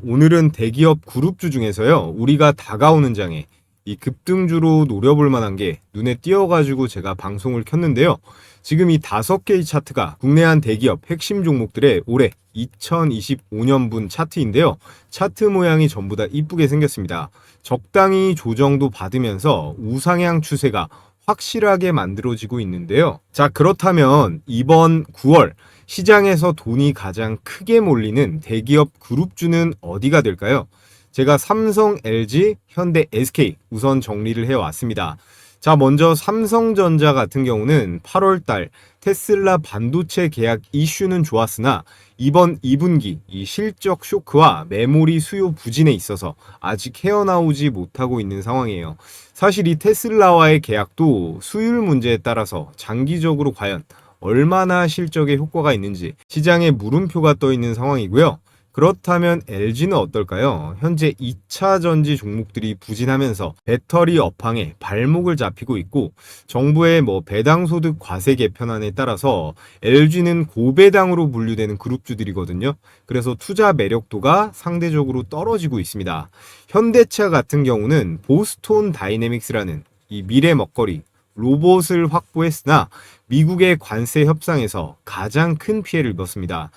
오늘은 대기업 그룹주 중에서요, 우리가 다가오는 장에 이 급등주로 노려볼 만한 게 눈에 띄어가지고 제가 방송을 켰는데요. 지금 이 5개의 차트가 국내 한 대기업 핵심 종목들의 올해 2025년분 차트인데요. 차트 모양이 전부 다 이쁘게 생겼습니다. 적당히 조정도 받으면서 우상향 추세가 확실하게 만들어지고 있는데요. 자, 그렇다면 이번 9월 시장에서 돈이 가장 크게 몰리는 대기업 그룹주는 어디가 될까요? 제가 삼성, LG, 현대, SK 우선 정리를 해왔습니다. 자, 먼저 삼성전자 같은 경우는 8월달 테슬라 반도체 계약 이슈는 좋았으나 이번 2분기 이 실적 쇼크와 메모리 수요 부진에 있어서 아직 헤어나오지 못하고 있는 상황이에요. 사실 이 테슬라와의 계약도 수율 문제에 따라서 장기적으로 과연 얼마나 실적에 효과가 있는지 시장에 물음표가 떠 있는 상황이고요. 그렇다면 LG는 어떨까요? 현재 2차 전지 종목들이 부진하면서 배터리 업황에 발목을 잡히고 있고 정부의 배당소득 과세 개편안에 따라서 LG는 고배당으로 분류되는 그룹주들이거든요. 그래서 투자 매력도가 상대적으로 떨어지고 있습니다. 현대차 같은 경우는 보스톤 다이내믹스라는 이 미래 먹거리 로봇을 확보했으나 미국의 관세 협상에서 가장 큰 피해를 입었습니다.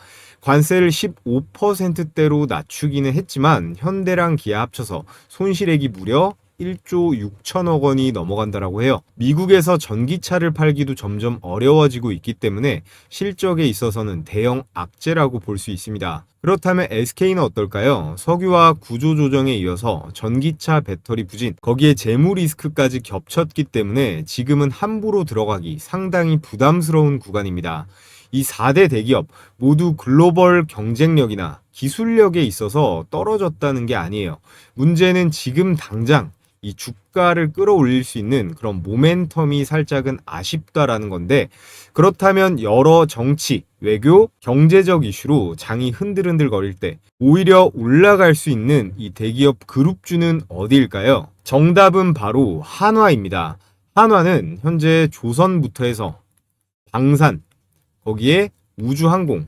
관세를 15%대로 낮추기는 했지만 현대랑 기아 합쳐서 손실액이 무려 1조 6천억 원이 넘어간다라고 해요. 미국에서 전기차를 팔기도 점점 어려워지고 있기 때문에 실적에 있어서는 대형 악재라고 볼 수 있습니다. 그렇다면 SK는 어떨까요? 석유화 구조 조정에 이어서 전기차 배터리 부진, 거기에 재무 리스크까지 겹쳤기 때문에 지금은 함부로 들어가기 상당히 부담스러운 구간입니다. 이 4대 대기업 모두 글로벌 경쟁력이나 기술력에 있어서 떨어졌다는 게 아니에요. 문제는 지금 당장 이 주가를 끌어올릴 수 있는 그런 모멘텀이 살짝은 아쉽다라는 건데, 그렇다면 여러 정치, 외교, 경제적 이슈로 장이 흔들흔들 거릴 때 오히려 올라갈 수 있는 이 대기업 그룹주는 어디일까요? 정답은 바로 한화입니다. 한화는 현재 조선부터 해서 방산, 거기에 우주항공,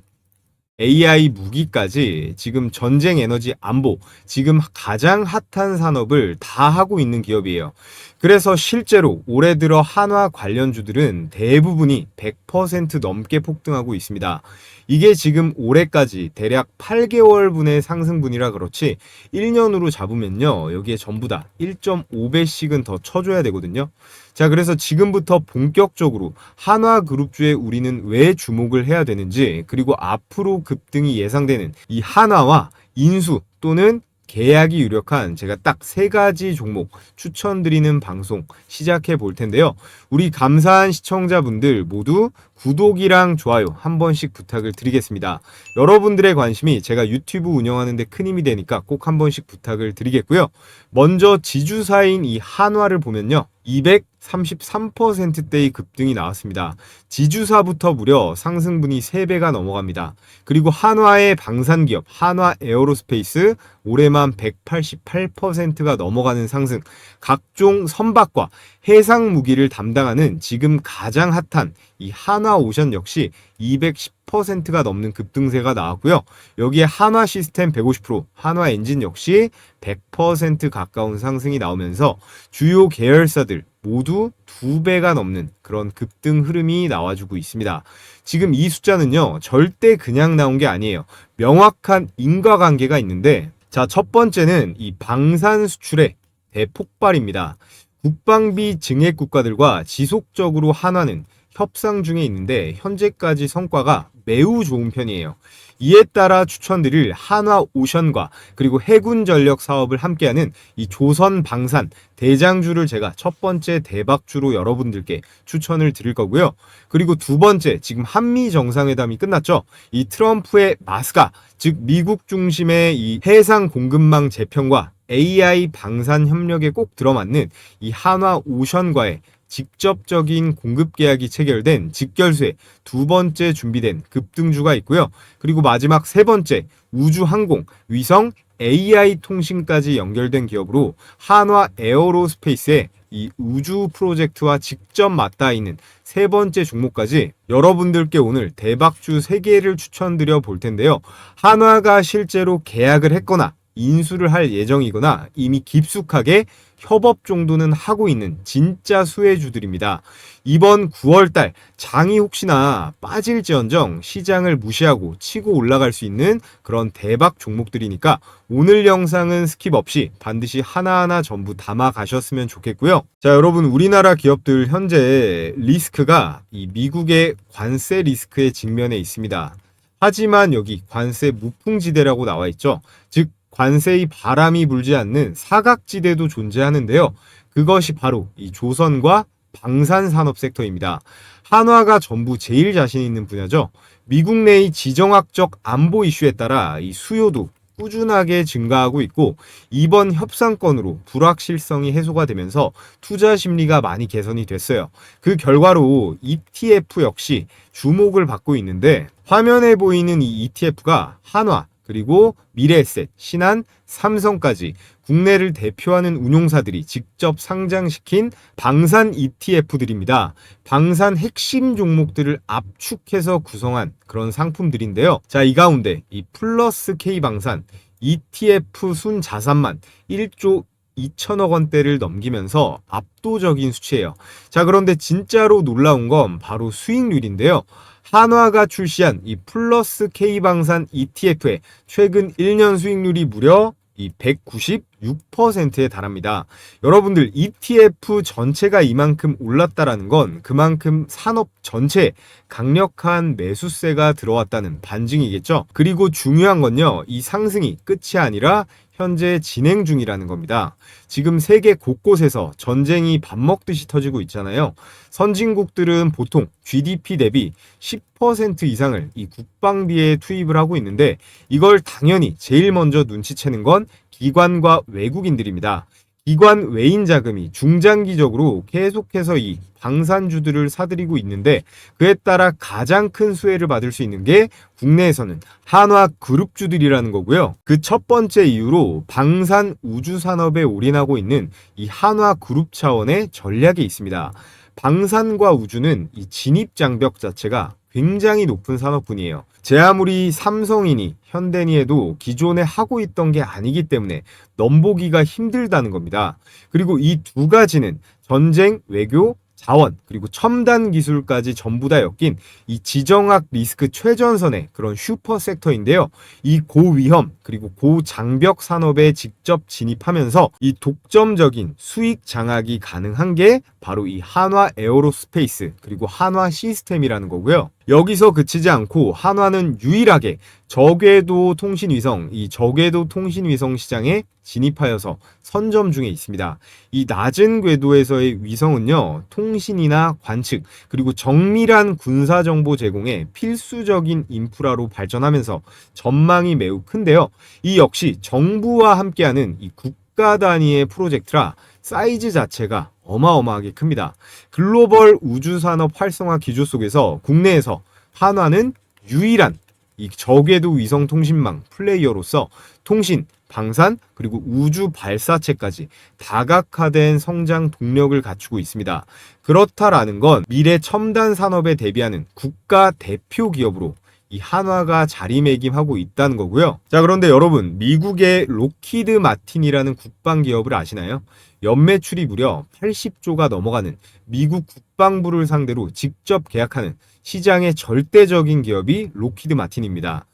AI 무기까지 지금 전쟁 에너지 안보, 지금 가장 핫한 산업을 다 하고 있는 기업이에요. 그래서 실제로 올해 들어 한화 관련주들은 대부분이 100% 넘게 폭등하고 있습니다. 이게 지금 올해까지 대략 8개월분의 상승분이라 그렇지 1년으로 잡으면요, 여기에 전부 다 1.5배씩은 더 쳐줘야 되거든요. 자, 그래서 지금부터 본격적으로 한화그룹주에 우리는 왜 주목을 해야 되는지, 그리고 앞으로 급등이 예상되는 이 한화와 인수 또는 계약이 유력한 제가 딱 3가지 종목 추천드리는 방송 시작해 볼 텐데요. 우리 감사한 시청자분들 모두 구독이랑 좋아요 한 번씩 부탁을 드리겠습니다. 여러분들의 관심이 제가 유튜브 운영하는 데 큰 힘이 되니까 꼭 한 번씩 부탁을 드리겠고요. 먼저 지주사인 이 한화를 보면요, 233%대의 급등이 나왔습니다. 지주사부터 무려 상승분이 3배가 넘어갑니다. 그리고 한화의 방산기업 한화 에어로스페이스 올해만 188%가 넘어가는 상승, 각종 선박과 해상 무기를 담당하는 지금 가장 핫한 이 한화오션 역시 210%가 넘는 급등세가 나왔고요. 여기에 한화 시스템 150%, 한화 엔진 역시 100% 가까운 상승이 나오면서 주요 계열사들 모두 2배가 넘는 그런 급등 흐름이 나와주고 있습니다. 지금 이 숫자는요, 절대 그냥 나온 게 아니에요. 명확한 인과관계가 있는데, 자, 첫 번째는 이 방산 수출의 대폭발입니다. 국방비 증액 국가들과 지속적으로 한화는 협상 중에 있는데 현재까지 성과가 매우 좋은 편이에요. 이에 따라 추천드릴 한화오션과 그리고 해군 전력 사업을 함께하는 이 조선 방산 대장주를 제가 첫 번째 대박주로 여러분들께 추천을 드릴 거고요. 그리고 두 번째, 지금 한미 정상회담이 끝났죠. 이 트럼프의 마스가, 즉 미국 중심의 이 해상 공급망 재편과 AI 방산 협력에 꼭 들어맞는 이 한화오션과의 직접적인 공급 계약이 체결된 직결수에 두 번째 준비된 급등주가 있고요. 그리고 마지막 세 번째, 우주항공, 위성, AI 통신까지 연결된 기업으로 한화 에어로스페이스의 이 우주 프로젝트와 직접 맞닿아 있는 세 번째 종목까지 여러분들께 오늘 대박주 3개를 추천드려 볼 텐데요. 한화가 실제로 계약을 했거나 인수를 할 예정이거나 이미 깊숙하게 협업 정도는 하고 있는 진짜 수혜주들입니다. 이번 9월달 장이 혹시나 빠질지언정 시장을 무시하고 치고 올라갈 수 있는 그런 대박 종목들이니까 오늘 영상은 스킵 없이 반드시 하나하나 전부 담아 가셨으면 좋겠고요. 자, 여러분, 우리나라 기업들 현재 리스크가 이 미국의 관세 리스크에 직면해 있습니다. 하지만 여기 관세 무풍지대라고 나와 있죠. 즉 관세의 바람이 불지 않는 사각지대도 존재하는데요. 그것이 바로 이 조선과 방산산업 섹터입니다. 한화가 전부 제일 자신 있는 분야죠. 미국 내의 지정학적 안보 이슈에 따라 이 수요도 꾸준하게 증가하고 있고 이번 협상건으로 불확실성이 해소가 되면서 투자 심리가 많이 개선이 됐어요. 그 결과로 ETF 역시 주목을 받고 있는데 화면에 보이는 이 ETF가 한화 그리고 미래에셋, 신한, 삼성까지 국내를 대표하는 운용사들이 직접 상장시킨 방산 ETF들입니다. 방산 핵심 종목들을 압축해서 구성한 그런 상품들인데요. 자, 이 가운데 이 플러스 K방산 ETF 순 자산만 1조 2천억 원대를 넘기면서 압도적인 수치예요. 자, 그런데 진짜로 놀라운 건 바로 수익률인데요. 한화가 출시한 이 플러스 K방산 ETF의 최근 1년 수익률이 무려 이 196%에 달합니다. 여러분들 ETF 전체가 이만큼 올랐다라는 건 그만큼 산업 전체에 강력한 매수세가 들어왔다는 반증이겠죠. 그리고 중요한 건요, 이 상승이 끝이 아니라 현재 진행 중이라는 겁니다. 지금 세계 곳곳에서 전쟁이 밥 먹듯이 터지고 있잖아요. 선진국들은 보통 GDP 대비 10% 이상을 이 국방비에 투입을 하고 있는데 이걸 당연히 제일 먼저 눈치채는 건 기관과 외국인들입니다. 기관 외인 자금이 중장기적으로 계속해서 이 방산주들을 사들이고 있는데 그에 따라 가장 큰 수혜를 받을 수 있는 게 국내에서는 한화 그룹주들이라는 거고요. 그 첫 번째 이유로 방산 우주 산업에 올인하고 있는 이 한화 그룹 차원의 전략이 있습니다. 방산과 우주는 이 진입 장벽 자체가 굉장히 높은 산업군이에요. 제 아무리 삼성이니 현대니 해도 기존에 하고 있던 게 아니기 때문에 넘보기가 힘들다는 겁니다. 그리고 이 두 가지는 전쟁, 외교, 자원, 그리고 첨단 기술까지 전부 다 엮인 이 지정학 리스크 최전선의 그런 슈퍼 섹터인데요. 이 고위험 그리고 고장벽 산업에 직접 진입하면서 이 독점적인 수익 장악이 가능한 게 바로 이 한화 에어로스페이스 그리고 한화 시스템이라는 거고요. 여기서 그치지 않고 한화는 유일하게 저궤도 통신위성, 이 저궤도 통신위성 시장에 진입하여서 선점 중에 있습니다. 이 낮은 궤도에서의 위성은요, 통신이나 관측, 그리고 정밀한 군사정보 제공에 필수적인 인프라로 발전하면서 전망이 매우 큰데요. 이 역시 정부와 함께하는 이 국가 단위의 프로젝트라 사이즈 자체가 어마어마하게 큽니다. 글로벌 우주산업 활성화 기조 속에서 국내에서 한화는 유일한 이 저궤도 위성 통신망 플레이어로서 통신, 방산, 그리고 우주 발사체까지 다각화된 성장 동력을 갖추고 있습니다. 그렇다라는 건 미래 첨단 산업에 대비하는 국가 대표 기업으로 이 한화가 자리매김하고 있다는 거고요. 자, 그런데 여러분, 미국의 로키드 마틴이라는 국방 기업을 아시나요? 연매출이 무려 80조가 넘어가는 미국 국방부를 상대로 직접 계약하는 시장의 절대적인 기업이 로키드 마틴입니다.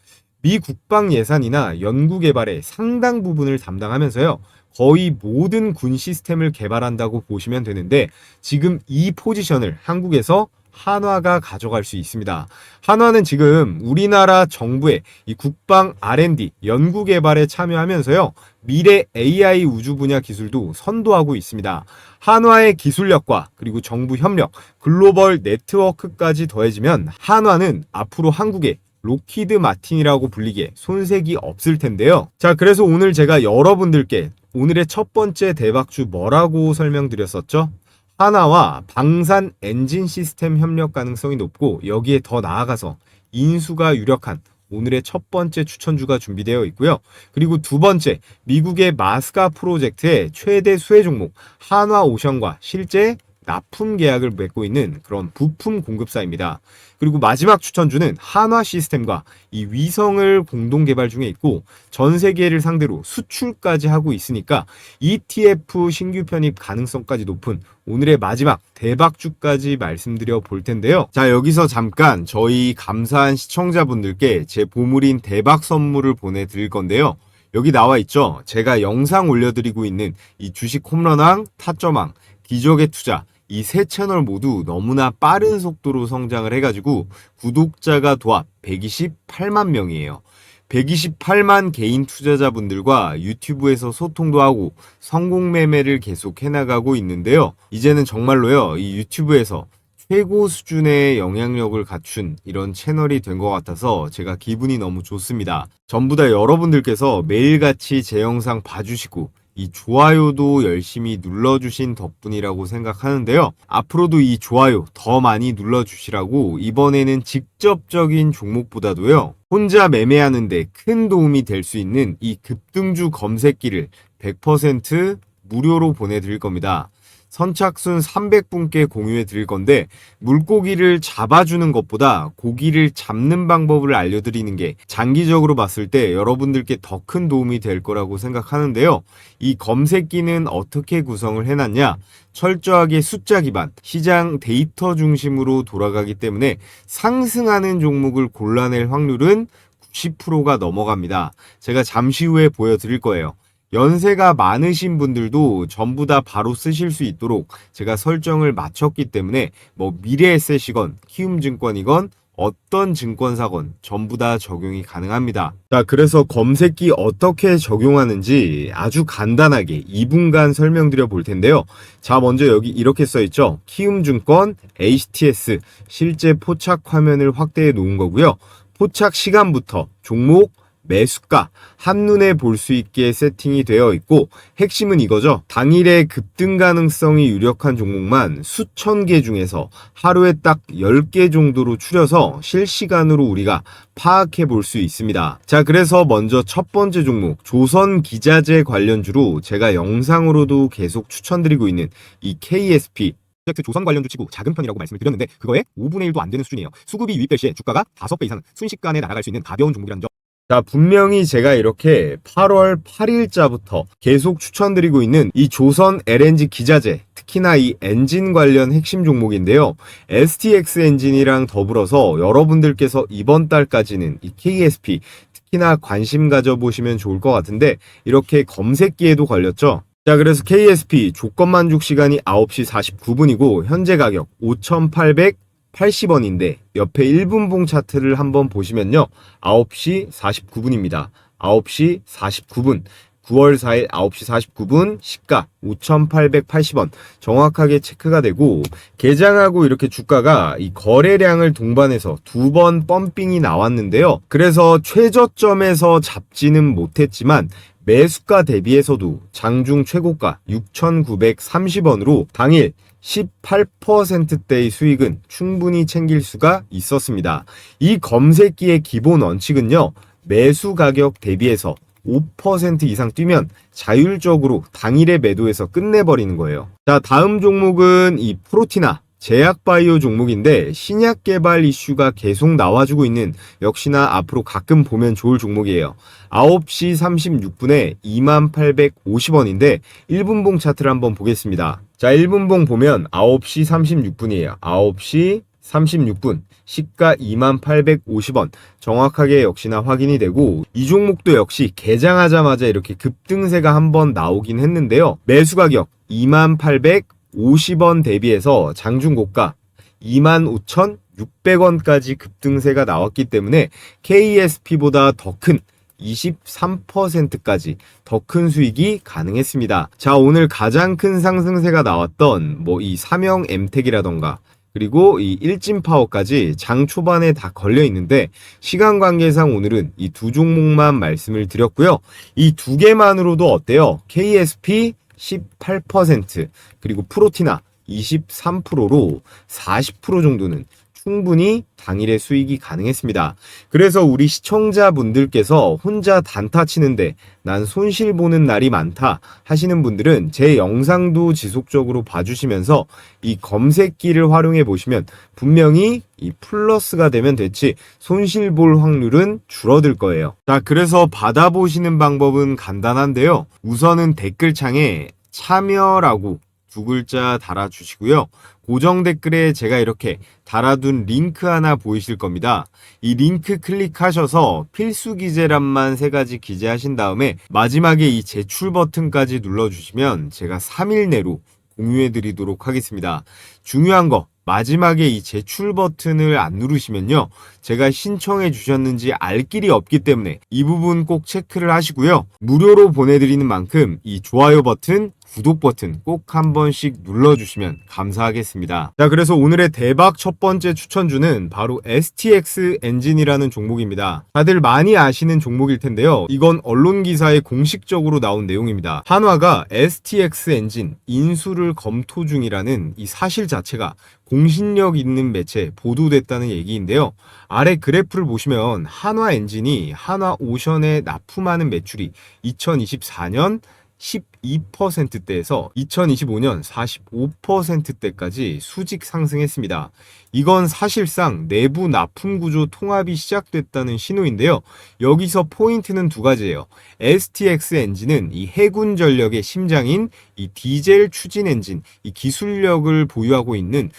미 국방 예산이나 연구 개발의 상당 부분을 담당하면서요, 거의 모든 군 시스템을 개발한다고 보시면 되는데 지금 이 포지션을 한국에서 한화가 가져갈 수 있습니다. 한화는 지금 우리나라 정부의 이 국방 R&D 연구 개발에 참여하면서요, 미래 AI 우주 분야 기술도 선도하고 있습니다. 한화의 기술력과 그리고 정부 협력, 글로벌 네트워크까지 더해지면 한화는 앞으로 한국의 로키드 마틴이라고 불리기에 손색이 없을 텐데요. 자, 그래서 오늘 제가 여러분들께 오늘의 첫 번째 대박주 뭐라고 설명드렸었죠? 한화와 방산 엔진 시스템 협력 가능성이 높고 여기에 더 나아가서 인수가 유력한 오늘의 첫 번째 추천주가 준비되어 있고요. 그리고 두 번째, 미국의 마스가 프로젝트의 최대 수혜 종목 한화오션과 실제 납품 계약을 맺고 있는 그런 부품 공급사입니다. 그리고 마지막 추천주는 한화 시스템과 이 위성을 공동 개발 중에 있고 전 세계를 상대로 수출까지 하고 있으니까 ETF 신규 편입 가능성까지 높은 오늘의 마지막 대박주까지 말씀드려 볼 텐데요. 자, 여기서 잠깐 저희 감사한 시청자분들께 제 보물인 대박 선물을 보내드릴 건데요. 여기 나와 있죠. 제가 영상 올려드리고 있는 이 주식 홈런왕, 타점왕, 기적의 투자 이 세 채널 모두 너무나 빠른 속도로 성장을 해가지고 구독자가 도합 128만 명이에요. 128만 개인 투자자분들과 유튜브에서 소통도 하고 성공 매매를 계속 해나가고 있는데요. 이제는 정말로요, 이 유튜브에서 최고 수준의 영향력을 갖춘 이런 채널이 된 것 같아서 제가 기분이 너무 좋습니다. 전부 다 여러분들께서 매일같이 제 영상 봐주시고 이 좋아요도 열심히 눌러주신 덕분이라고 생각하는데요. 앞으로도 이 좋아요 더 많이 눌러주시라고 이번에는 직접적인 종목보다도요, 혼자 매매하는데 큰 도움이 될 수 있는 이 급등주 검색기를 100% 무료로 보내드릴 겁니다. 선착순 300분께 공유해 드릴 건데, 물고기를 잡아주는 것보다 고기를 잡는 방법을 알려드리는 게 장기적으로 봤을 때 여러분들께 더 큰 도움이 될 거라고 생각하는데요. 이 검색기는 어떻게 구성을 해놨냐? 철저하게 숫자 기반, 시장 데이터 중심으로 돌아가기 때문에 상승하는 종목을 골라낼 확률은 90%가 넘어갑니다. 제가 잠시 후에 보여드릴 거예요. 연세가 많으신 분들도 전부 다 바로 쓰실 수 있도록 제가 설정을 마쳤기 때문에 뭐 미래에셋이건 키움증권이건 어떤 증권사건 전부 다 적용이 가능합니다. 자, 그래서 검색기 어떻게 적용하는지 아주 간단하게 2분간 설명드려 볼 텐데요. 자, 먼저 여기 이렇게 써있죠. 키움증권 HTS 실제 포착 화면을 확대해 놓은 거고요. 포착 시간부터 종목, 매수가 한눈에 볼 수 있게 세팅이 되어 있고, 핵심은 이거죠. 당일의 급등 가능성이 유력한 종목만 수천 개 중에서 하루에 딱 10개 정도로 추려서 실시간으로 우리가 파악해 볼 수 있습니다. 자, 그래서 먼저 첫 번째 종목 조선기자재 관련주로 제가 영상으로도 계속 추천드리고 있는 이 KSP 프로젝트 조선 관련주 치고 작은 편이라고 말씀을 드렸는데 그거의 5분의 1도 안 되는 수준이에요. 수급이 유입될 시에 주가가 5배 이상 순식간에 날아갈 수 있는 가벼운 종목이라는 점. 자, 분명히 제가 이렇게 8월 8일자부터 계속 추천드리고 있는 이 조선 LNG 기자재, 특히나 이 엔진 관련 핵심 종목인데요. STX 엔진이랑 더불어서 여러분들께서 이번 달까지는 이 KSP 특히나 관심 가져보시면 좋을 것 같은데, 이렇게 검색기에도 걸렸죠. 자, 그래서 KSP 조건 만족 시간이 9시 49분이고 현재 가격 5,880원인데 옆에 1분봉 차트를 한번 보시면요. 9시 49분입니다. 9시 49분. 9월 4일 9시 49분 시가 5,880원 정확하게 체크가 되고, 개장하고 이렇게 주가가 이 거래량을 동반해서 2번 펌핑이 나왔는데요. 그래서 최저점에서 잡지는 못했지만 매수가 대비해서도 장중 최고가 6,930원으로 당일 18%대의 수익은 충분히 챙길 수가 있었습니다. 이 검색기의 기본 원칙은요, 매수 가격 대비해서 5% 이상 뛰면 자율적으로 당일의 매도에서 끝내버리는 거예요. 자, 다음 종목은 이 프로티나 제약바이오 종목인데 신약 개발 이슈가 계속 나와주고 있는, 역시나 앞으로 가끔 보면 좋을 종목이에요. 9시 36분에 2850원인데 1분봉 차트를 한번 보겠습니다. 자, 1분봉 보면 9시 36분이에요. 9시 36분 시가 2850원 정확하게 역시나 확인이 되고, 이 종목도 역시 개장하자마자 이렇게 급등세가 한번 나오긴 했는데요. 매수 가격 2850원 대비해서 장중 고가 25,600원까지 급등세가 나왔기 때문에 KSP보다 더 큰 23%까지 더 큰 수익이 가능했습니다. 자, 오늘 가장 큰 상승세가 나왔던 뭐 이 삼형 엠텍이라던가 그리고 이 일진파워까지 장 초반에 다 걸려 있는데, 시간 관계상 오늘은 이 두 종목만 말씀을 드렸고요. 이 두 개만으로도 어때요? KSP 18% 그리고 프로티나 23%로 40% 정도는 충분히 당일에 수익이 가능했습니다. 그래서 우리 시청자분들께서 혼자 단타 치는데 난 손실 보는 날이 많다 하시는 분들은 제 영상도 지속적으로 봐주시면서 이 검색기를 활용해 보시면 분명히 이 플러스가 되면 됐지 손실 볼 확률은 줄어들 거예요. 자, 그래서 받아보시는 방법은 간단한데요. 우선은 댓글창에 참여라고 두 글자 달아주시고요. 고정 댓글에 제가 이렇게 달아둔 링크 하나 보이실 겁니다. 이 링크 클릭하셔서 필수 기재란만 3가지 기재하신 다음에 마지막에 이 제출 버튼까지 눌러주시면 제가 3일 내로 공유해 드리도록 하겠습니다. 중요한 거 마지막에 이 제출 버튼을 안 누르시면요, 제가 신청해 주셨는지 알 길이 없기 때문에 이 부분 꼭 체크를 하시고요. 무료로 보내드리는 만큼 이 좋아요 버튼, 구독 버튼 꼭 한 번씩 눌러주시면 감사하겠습니다. 자, 그래서 오늘의 대박 첫 번째 추천주는 바로 STX 엔진이라는 종목입니다. 다들 많이 아시는 종목일 텐데요. 이건 언론 기사에 공식적으로 나온 내용입니다. 한화가 STX 엔진 인수를 검토 중이라는 이 사실 자체가 공신력 있는 매체에 보도됐다는 얘기인데요. 아래 그래프를 보시면 한화 엔진이 한화 오션에 납품하는 매출이 2024년 12%대에서 2025년 45%대까지 수직 상승했습니다. 이건 사실상 내부 납품 구조 통합이 시작됐다는 신호인데요. 여기서 포인트는 두 가지예요. STX 엔진은 이 해군 전력의 심장인 이 디젤 추진 엔진, 이 기술력을 보유하고 있는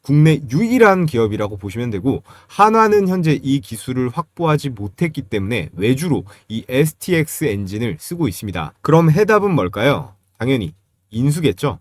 국내 유일한 기업이라고 보시면 되고, 한화는 현재 이 기술을 확보하지 못했기 때문에 외주로 이 STX 엔진을 쓰고 있습니다. 그럼 해답은 뭘까요? 당연히 인수겠죠.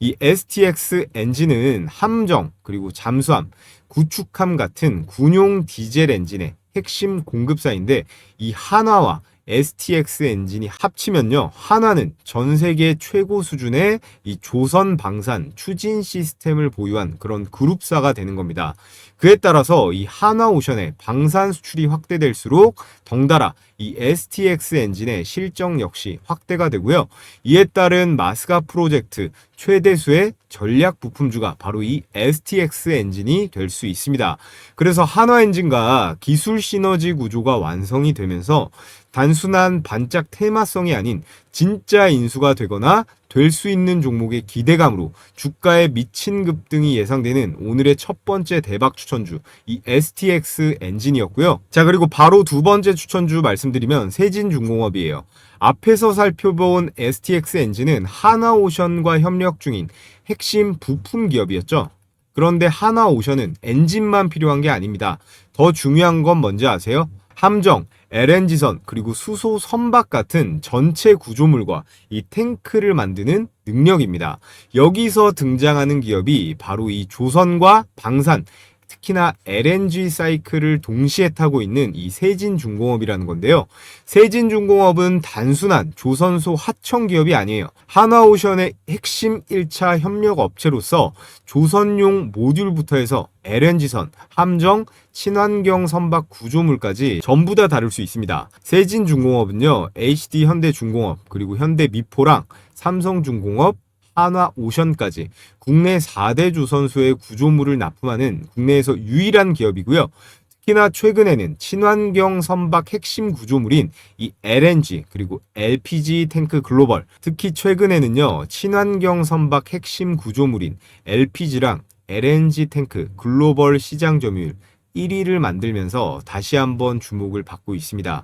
이 STX 엔진은 함정, 그리고 잠수함, 구축함 같은 군용 디젤 엔진의 핵심 공급사인데, 이 한화와 STX 엔진이 합치면요, 한화는 전 세계 최고 수준의 이 조선 방산 추진 시스템을 보유한 그런 그룹사가 되는 겁니다. 그에 따라서 이 한화오션의 방산 수출이 확대될수록 덩달아 이 STX 엔진의 실적 역시 확대가 되고요. 이에 따른 마스가 프로젝트 최대수의 전략 부품주가 바로 이 STX 엔진이 될 수 있습니다. 그래서 한화 엔진과 기술 시너지 구조가 완성이 되면서 단순한 반짝 테마성이 아닌 진짜 인수가 되거나 될 수 있는 종목의 기대감으로 주가에 미친 급등이 예상되는 오늘의 첫 번째 대박 추천주, 이 STX 엔진이었고요. 자, 그리고 바로 두 번째 추천주 말씀드리면 세진중공업이에요. 앞에서 살펴본 STX 엔진은 한화오션과 협력 중인 핵심 부품 기업이었죠. 그런데 한화오션은 엔진만 필요한 게 아닙니다. 더 중요한 건 뭔지 아세요? 함정, LNG선, 그리고 수소 선박 같은 전체 구조물과 이 탱크를 만드는 능력입니다. 여기서 등장하는 기업이 바로 이 조선과 방산, 특히나 LNG 사이클을 동시에 타고 있는 이 세진중공업이라는 건데요. 세진중공업은 단순한 조선소 하청 기업이 아니에요. 한화오션의 핵심 1차 협력 업체로서 조선용 모듈부터 해서 LNG선, 함정, 친환경 선박 구조물까지 전부 다 다룰 수 있습니다. 세진중공업은요, HD 현대중공업, 그리고 현대미포랑 삼성중공업, 한화오션까지 국내 4대 조선소의 구조물을 납품하는 국내에서 유일한 기업이고요. 특히나 최근에는 친환경 선박 핵심 구조물인 이 LNG 그리고 LPG 탱크 글로벌, 특히 최근에는요, 친환경 선박 핵심 구조물인 LPG랑 LNG 탱크 글로벌 시장 점유율 1위를 만들면서 다시 한번 주목을 받고 있습니다.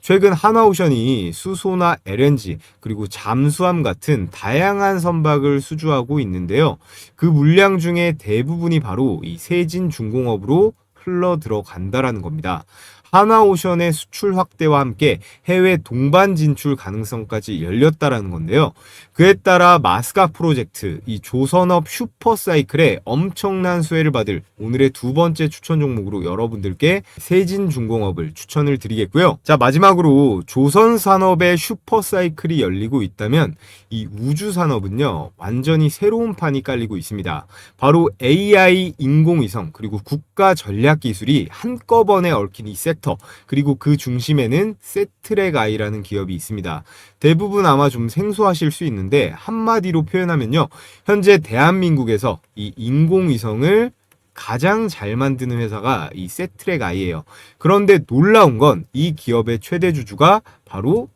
최근 한화오션이 수소나 LNG 그리고 잠수함 같은 다양한 선박을 수주하고 있는데요. 그 물량 중에 대부분이 바로 이 세진중공업으로 흘러 들어간다라는 겁니다. 한화오션의 수출 확대와 함께 해외 동반 진출 가능성까지 열렸다라는 건데요. 그에 따라 마스가 프로젝트, 이 조선업 슈퍼사이클에 엄청난 수혜를 받을 오늘의 두 번째 추천 종목으로 여러분들께 세진중공업을 추천을 드리겠고요. 자, 마지막으로 조선산업의 슈퍼사이클이 열리고 있다면 이 우주산업은요, 완전히 새로운 판이 깔리고 있습니다. 바로 AI, 인공위성, 그리고 국가 전략 기술이 한꺼번에 얽힌 이 섹터, 그리고 그 중심에는 세트랙 아이라는 기업이 있습니다. 대부분 아마 좀 생소하실 수 있는데 한마디로 표현하면요, 현재 대한민국에서 이 인공위성을 가장 잘 만드는 회사가 이 세트랙 I예요. 그런데 놀라운 건 이 기업의 최대 주주가 바로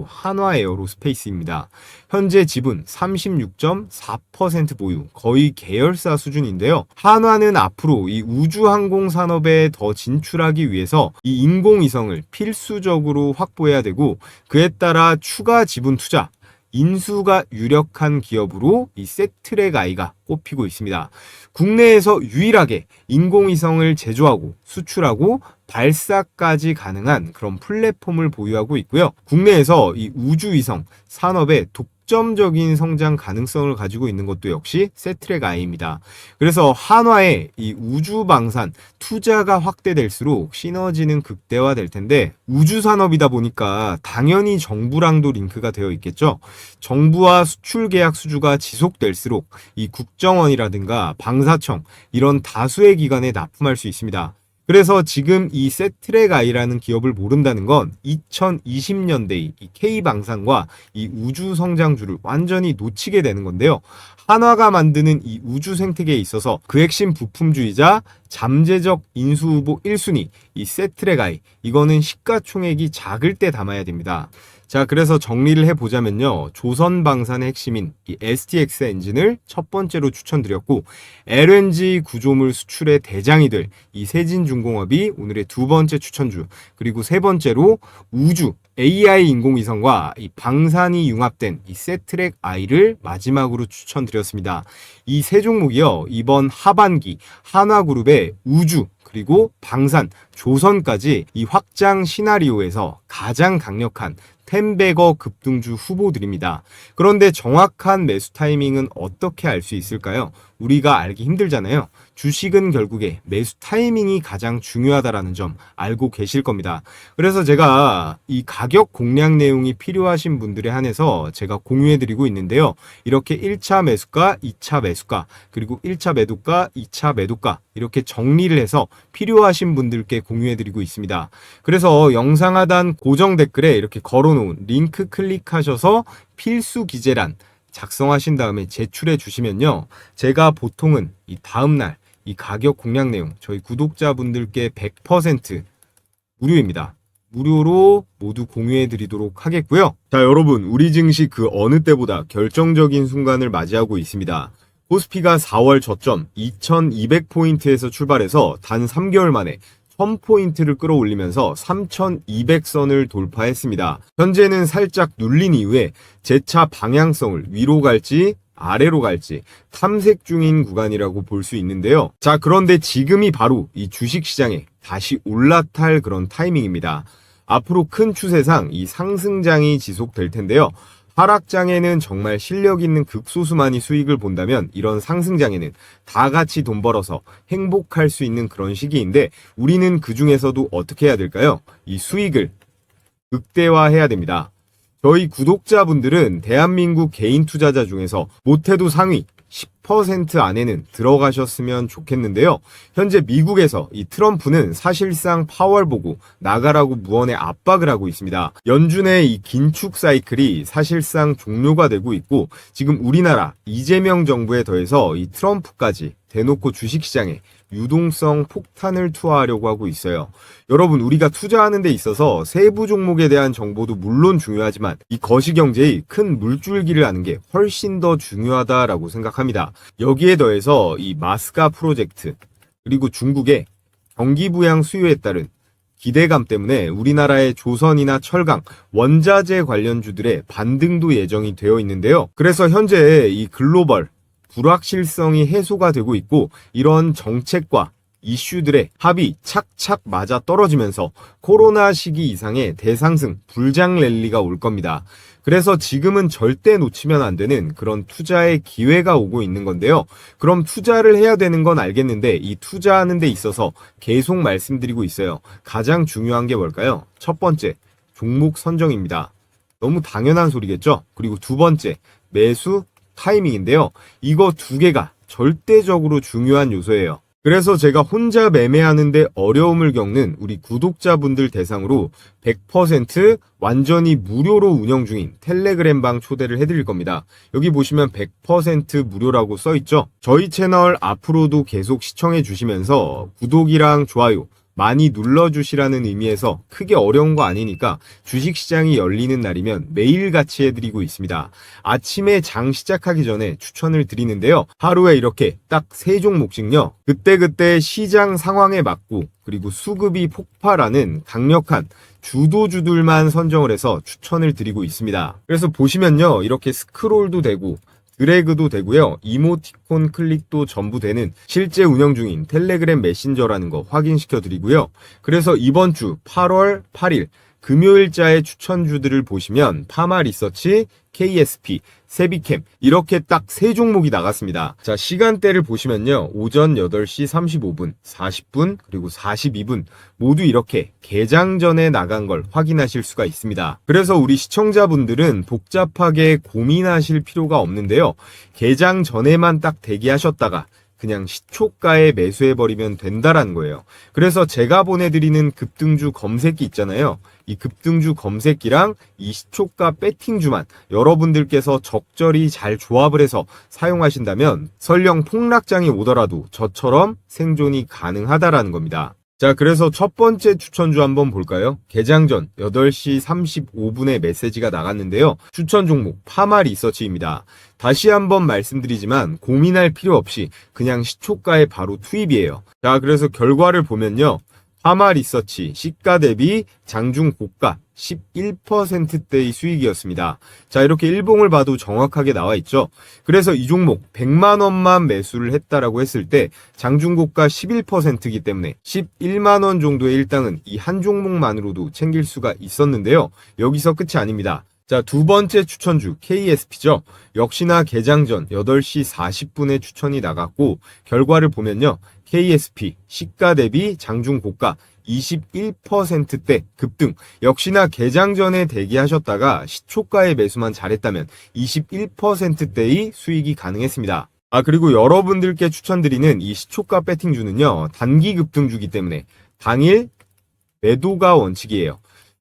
한화 에어로스페이스입니다. 현재 지분 36.4% 보유, 거의 계열사 수준인데요. 한화는 앞으로 이 우주항공 산업에 더 진출하기 위해서 이 인공위성을 필수적으로 확보해야 되고, 그에 따라 추가 지분 투자, 인수가 유력한 기업으로 이 세트랙 I가 꼽히고 있습니다. 국내에서 유일하게 인공위성을 제조하고 수출하고 발사까지 가능한 그런 플랫폼을 보유하고 있고요. 국내에서 이 우주위성 산업의 독점적인 성장 가능성을 가지고 있는 것도 역시 세트랙 I입니다. 그래서 한화의 이 우주방산 투자가 확대될수록 시너지는 극대화될 텐데, 우주산업이다 보니까 당연히 정부랑도 링크가 되어 있겠죠. 정부와 수출 계약 수주가 지속될수록 이 국정원이라든가 방사청 이런 다수의 기관에 납품할 수 있습니다. 그래서 지금 이 세트랙 I라는 기업을 모른다는 건 2020년대의 이 K방산과 이 우주 성장주를 완전히 놓치게 되는 건데요. 한화가 만드는 이 우주 생태계에 있어서 그 핵심 부품주의자 잠재적 인수 후보 1순위 이 세트랙 I, 이거는 시가총액이 작을 때 담아야 됩니다. 자, 그래서 정리를 해보자면요. 조선방산의 핵심인 이 STX 엔진을 첫 번째로 추천드렸고, LNG 구조물 수출의 대장이 될 이 세진중공업이 오늘의 두 번째 추천주, 그리고 세 번째로 우주 AI 인공위성과 이 방산이 융합된 이 세트랙 I를 마지막으로 추천드렸습니다. 이 세 종목이요, 이번 하반기 한화그룹의 우주 그리고 방산, 조선까지 이 확장 시나리오에서 가장 강력한 10배거 급등주 후보들입니다. 그런데 정확한 매수 타이밍은 어떻게 알 수 있을까요? 우리가 알기 힘들잖아요. 주식은 결국에 매수 타이밍이 가장 중요하다라는 점 알고 계실 겁니다. 그래서 제가 이 가격 공략 내용이 필요하신 분들에 한해서 제가 공유해드리고 있는데요. 이렇게 1차 매수가, 2차 매수가, 그리고 1차 매도가, 2차 매도가 이렇게 정리를 해서 필요하신 분들께 공유해드리고 있습니다. 그래서 영상 하단 고정 댓글에 이렇게 걸어놓은 링크 클릭하셔서 필수 기재란 작성하신 다음에 제출해 주시면요, 제가 보통은 이 다음날 이 가격 공략 내용 저희 구독자분들께 100% 무료입니다. 무료로 모두 공유해 드리도록 하겠고요. 자, 여러분, 우리 증시 그 어느 때보다 결정적인 순간을 맞이하고 있습니다. 코스피가 4월 저점 2200포인트에서 출발해서 단 3개월 만에 1000포인트를 끌어올리면서 3200선을 돌파했습니다. 현재는 살짝 눌린 이후에 재차 방향성을 위로 갈지 아래로 갈지 탐색 중인 구간이라고 볼 수 있는데요. 자, 그런데 지금이 바로 이 주식시장에 다시 올라탈 그런 타이밍입니다. 앞으로 큰 추세상 이 상승장이 지속될 텐데요. 하락장에는 정말 실력 있는 극소수만이 수익을 본다면, 이런 상승장에는 다 같이 돈 벌어서 행복할 수 있는 그런 시기인데, 우리는 그 중에서도 어떻게 해야 될까요? 이 수익을 극대화해야 됩니다. 저희 구독자분들은 대한민국 개인 투자자 중에서 못해도 상위 10% 안에는 들어가셨으면 좋겠는데요. 현재 미국에서 이 트럼프는 사실상 파월 보고 나가라고 무언의 압박을 하고 있습니다. 연준의 이 긴축 사이클이 사실상 종료가 되고 있고, 지금 우리나라 이재명 정부에 더해서 이 트럼프까지 대놓고 주식시장에 유동성 폭탄을 투하하려고 하고 있어요. 여러분, 우리가 투자하는 데 있어서 세부 종목에 대한 정보도 물론 중요하지만 이 거시경제의 큰 물줄기를 아는 게 훨씬 더 중요하다라고 생각합니다. 여기에 더해서 이 마스가 프로젝트, 그리고 중국의 경기 부양 수요에 따른 기대감 때문에 우리나라의 조선이나 철강, 원자재 관련주들의 반등도 예정이 되어 있는데요. 그래서 현재 이 글로벌 불확실성이 해소가 되고 있고, 이런 정책과 이슈들의 합이 착착 맞아 떨어지면서 코로나 시기 이상의 대상승 불장 랠리가 올 겁니다. 그래서 지금은 절대 놓치면 안 되는 그런 투자의 기회가 오고 있는 건데요. 그럼 투자를 해야 되는 건 알겠는데, 이 투자하는 데 있어서 계속 말씀드리고 있어요. 가장 중요한 게 뭘까요? 첫 번째, 종목 선정입니다. 너무 당연한 소리겠죠? 그리고 두 번째, 매수 타이밍인데요. 이거 두 개가 절대적으로 중요한 요소예요. 그래서 제가 혼자 매매하는데 어려움을 겪는 우리 구독자분들 대상으로 100% 완전히 무료로 운영 중인 텔레그램방 초대를 해드릴 겁니다. 여기 보시면 100% 무료라고 써있죠. 저희 채널 앞으로도 계속 시청해 주시면서 구독이랑 좋아요 많이 눌러주시라는 의미에서 크게 어려운 거 아니니까 주식시장이 열리는 날이면 매일 같이 해드리고 있습니다. 아침에 장 시작하기 전에 추천을 드리는데요. 하루에 이렇게 딱 3종목씩요. 그때그때 시장 상황에 맞고 그리고 수급이 폭발하는 강력한 주도주들만 선정을 해서 추천을 드리고 있습니다. 그래서 보시면요. 이렇게 스크롤도 되고 드래그도 되고요. 이모티콘 클릭도 전부 되는 실제 운영 중인 텔레그램 메신저라는 거 확인시켜 드리고요. 그래서 이번 주 8월 8일 금요일자의 추천주들을 보시면 파마리서치, KSP, 세비캠 이렇게 딱 3종목이 나갔습니다. 자, 시간대를 보시면요. 오전 8시 35분, 40분, 그리고 42분 모두 이렇게 개장 전에 나간 걸 확인하실 수가 있습니다. 그래서 우리 시청자분들은 복잡하게 고민하실 필요가 없는데요. 개장 전에만 딱 대기하셨다가 그냥 시초가에 매수해버리면 된다라는 거예요. 그래서 제가 보내드리는 급등주 검색기 있잖아요. 이 급등주 검색기랑 이 시초가 배팅주만 여러분들께서 적절히 잘 조합을 해서 사용하신다면 설령 폭락장이 오더라도 저처럼 생존이 가능하다라는 겁니다. 자, 그래서 첫 번째 추천주 한번 볼까요? 개장 전 8시 35분에 메시지가 나갔는데요. 추천 종목 파마리서치입니다. 다시 한번 말씀드리지만 고민할 필요 없이 그냥 시초가에 바로 투입이에요. 자, 그래서 결과를 보면요. 파마리서치 시가 대비 장중 고가 11%대의 수익이었습니다. 자, 이렇게 일봉을 봐도 정확하게 나와 있죠. 그래서 이 종목 100만 원만 매수를 했다라고 했을 때 장중 고가 11%이기 때문에 11만 원 정도의 일당은 이 한 종목만으로도 챙길 수가 있었는데요. 여기서 끝이 아닙니다. 자, 두 번째 추천주 KSP죠. 역시나 개장 전 8시 40분에 추천이 나갔고 결과를 보면요. KSP 시가 대비 장중 고가 21%대 급등. 역시나 개장 전에 대기하셨다가 시초가에 매수만 잘했다면 21%대의 수익이 가능했습니다. 아, 그리고 여러분들께 추천드리는 이 시초가 배팅주는요. 단기 급등주기 때문에 당일 매도가 원칙이에요.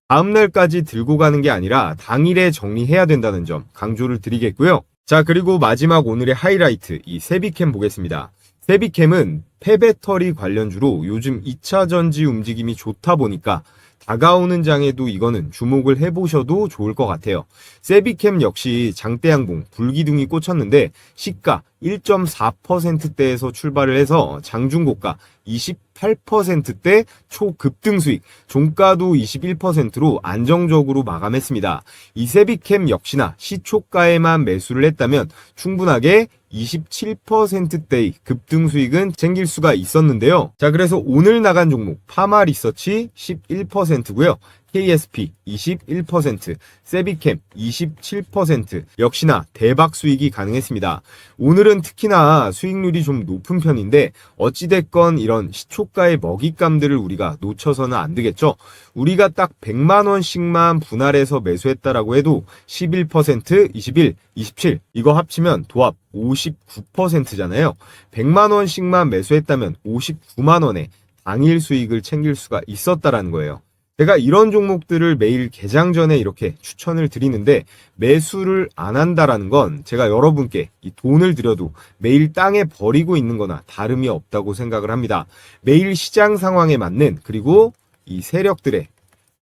다음날까지 들고 가는 게 아니라 당일에 정리해야 된다는 점 강조를 드리겠고요. 자, 그리고 마지막 오늘의 하이라이트 이 세비캠 보겠습니다. 세비캠은 폐배터리 관련주로 요즘 2차 전지 움직임이 좋다 보니까 다가오는 장에도 이거는 주목을 해보셔도 좋을 것 같아요. 세비캠 역시 장대양봉 불기둥이 꽂혔는데 시가 1.4%대에서 출발을 해서 장중고가 28%대 초급등 수익, 종가도 21%로 안정적으로 마감했습니다. 이 세비캠 역시나 시초가에만 매수를 했다면 충분하게 27%대의 급등 수익은 챙길 수가 있었는데요. 자, 그래서 오늘 나간 종목 파마리서치 11%고요. KSP 21%, 세비캠 27% 역시나 대박 수익이 가능했습니다. 오늘은 특히나 수익률이 좀 높은 편인데 어찌됐건 이런 시초가의 먹잇감들을 우리가 놓쳐서는 안 되겠죠. 우리가 딱 100만 원씩만 분할해서 매수했다라고 해도 11%, 21, 27 이거 합치면 도합 59%잖아요. 100만 원씩만 매수했다면 59만 원에 당일 수익을 챙길 수가 있었다라는 거예요. 제가 이런 종목들을 매일 개장 전에 이렇게 추천을 드리는데 매수를 안 한다라는 건 제가 여러분께 이 돈을 들여도 매일 땅에 버리고 있는 거나 다름이 없다고 생각을 합니다. 매일 시장 상황에 맞는 그리고 이 세력들의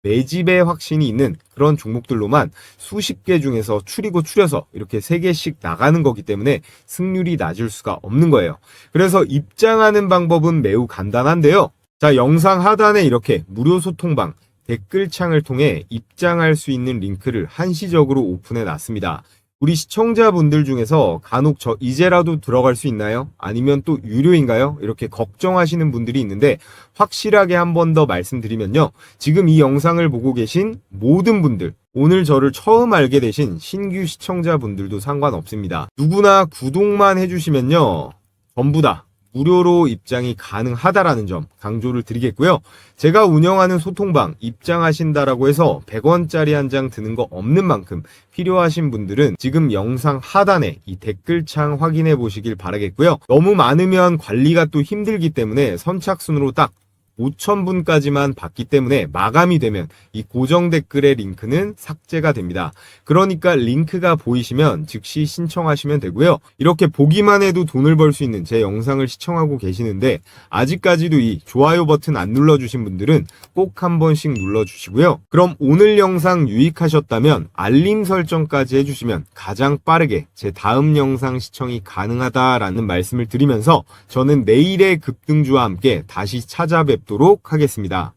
매집의 확신이 있는 그런 종목들로만 수십 개 중에서 추려서 이렇게 3개씩 나가는 거기 때문에 승률이 낮을 수가 없는 거예요. 그래서 입장하는 방법은 매우 간단한데요. 자, 영상 하단에 이렇게 무료 소통방 댓글창을 통해 입장할 수 있는 링크를 한시적으로 오픈해 놨습니다. 우리 시청자분들 중에서 간혹 저 이제라도 들어갈 수 있나요? 아니면 또 유료인가요? 이렇게 걱정하시는 분들이 있는데 확실하게 한 번 더 말씀드리면요. 지금 이 영상을 보고 계신 모든 분들, 오늘 저를 처음 알게 되신 신규 시청자분들도 상관없습니다. 누구나 구독만 해주시면요. 전부 다 무료로 입장이 가능하다라는 점 강조를 드리겠고요. 제가 운영하는 소통방 입장하신다라고 해서 100원짜리 한 장 드는 거 없는 만큼 필요하신 분들은 지금 영상 하단에 이 댓글창 확인해 보시길 바라겠고요. 너무 많으면 관리가 또 힘들기 때문에 선착순으로 딱 5,000분까지만 받기 때문에 마감이 되면 이 고정 댓글의 링크는 삭제가 됩니다. 그러니까 링크가 보이시면 즉시 신청하시면 되고요. 이렇게 보기만 해도 돈을 벌 수 있는 제 영상을 시청하고 계시는데 아직까지도 이 좋아요 버튼 안 눌러주신 분들은 꼭 한 번씩 눌러주시고요. 그럼 오늘 영상 유익하셨다면 알림 설정까지 해주시면 가장 빠르게 제 다음 영상 시청이 가능하다라는 말씀을 드리면서 저는 내일의 급등주와 함께 다시 찾아뵙도록 하겠습니다.